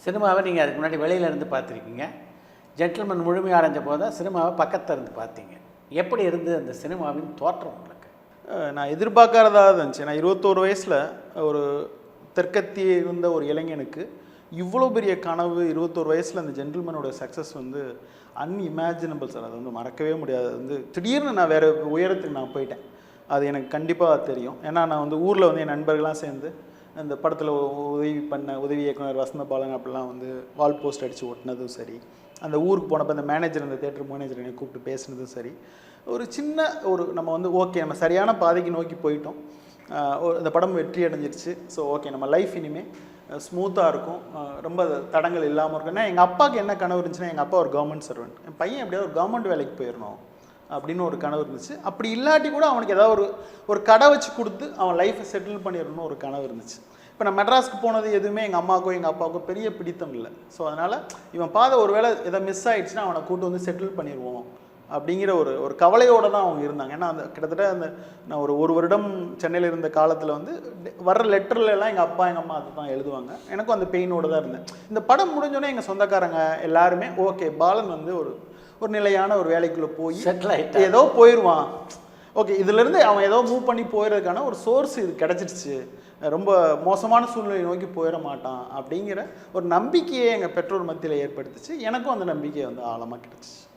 சினிமாவை நீங்கள் அதுக்கு முன்னாடி வெளியில இருந்து பார்த்துருக்கீங்க. ஜென்டில்மேன் முழுமையாக அடைஞ்ச போது தான் சினிமாவை பக்கத்துல இருந்து பார்த்தீங்க. எப்படி இருந்தது அந்த சினிமாவின் தோற்றம் உங்களுக்கு? நான் எதிர்பார்க்காததா இருந்துச்சு. நான் 21 வயசில் ஒரு தெற்கத்தி இருந்த ஒரு இளைஞனுக்கு இவ்வளோ பெரிய கனவு 21 வயசில் அந்த ஜென்டில்மேனோட சக்ஸஸ் வந்து அன்இமேஜினபிள் சார். அது வந்து மறக்கவே முடியாது. அது வந்து திடீர்னு நான் வேறு உயரத்துக்கு நான் போயிட்டேன். அது எனக்கு கண்டிப்பாக தெரியும். ஏன்னா நான் வந்து ஊரில் வந்து என் நண்பர்கள்லாம் சேர்ந்து அந்த படத்தில் உதவி இயக்குனர் வசந்தபாலன் அப்படிலாம் வந்து வால் போஸ்ட் அடித்து ஒட்டினதும் சரி, அந்த ஊருக்கு போனப்போ அந்த மேனேஜர், அந்த தேட்டர் மேனேஜர் என்னை கூப்பிட்டு பேசுனதும் சரி, ஒரு சின்ன நம்ம வந்து ஓகே நம்ம சரியான பாதைக்கு நோக்கி போயிட்டோம், இந்த படம் வெற்றி அடைஞ்சிருச்சு, ஸோ ஓகே நம்ம லைஃப் இனிமேல் ஸ்மூத்தாக இருக்கும், ரொம்ப தடங்கள் இல்லாமல் இருக்கும். ஏன்னா எங்கள் அப்பாவுக்கு என்ன கனவு இருந்துச்சுன்னா, எங்கள் அப்பா ஒரு கவர்மெண்ட் சர்வெண்ட், என் பையன் எப்படியாவது ஒரு கவர்மெண்ட் வேலைக்கு போயிடணும் அப்படின்னு ஒரு கனவு இருந்துச்சு. அப்படி இல்லாட்டி கூட அவனுக்கு ஏதாவது ஒரு கடை வச்சு கொடுத்து அவன் லைஃப்பை செட்டில் பண்ணிடணும்னு ஒரு கனவு இருந்துச்சு. இப்போ நான் மெட்ராஸ்க்கு போனது எதுவுமே எங்கள் அம்மாவுக்கோ எங்கள் அப்பாவுக்கோ பெரிய பிடித்தம் இல்லை. ஸோ அதனால் இவன் பாதை ஒரு வேளை எதாவது மிஸ் ஆகிடுச்சுன்னா அவனை கூட்டு வந்து செட்டில் பண்ணிடுவோம் அப்படிங்கிற ஒரு கவலையோடு தான் அவங்க இருந்தாங்க. ஏன்னா அந்த கிட்டத்தட்ட நான் ஒரு வருடம் சென்னையில் இருந்த காலத்தில் வந்து வர்ற லெட்டர்லாம் எங்கள் அப்பா எங்கள் அம்மா அதை தான் எழுதுவாங்க. எனக்கும் அந்த பெயினோடு தான் இருந்தேன். இந்த படம் முடிஞ்சோடனே எங்கள் சொந்தக்காரங்க எல்லாருமே ஓகே பாலன் வந்து ஒரு நிலையான ஒரு வேலைக்குள்ளே போய் செட்டில் ஆகிட்டு ஏதோ போயிடுவான், ஓகே இதிலேருந்து அவன் ஏதோ மூவ் பண்ணி போயிடுறதுக்கான ஒரு சோர்ஸ் இது கிடச்சிருச்சு, ரொம்ப மோசமான சூழ்நிலை நோக்கி போயிட மாட்டான் அப்படிங்கிற ஒரு நம்பிக்கையை எங்கள் பெற்றோர் மத்தியில் ஏற்படுத்துச்சு. எனக்கும் அந்த நம்பிக்கை வந்து ஆழமாக கிடச்சிச்சு.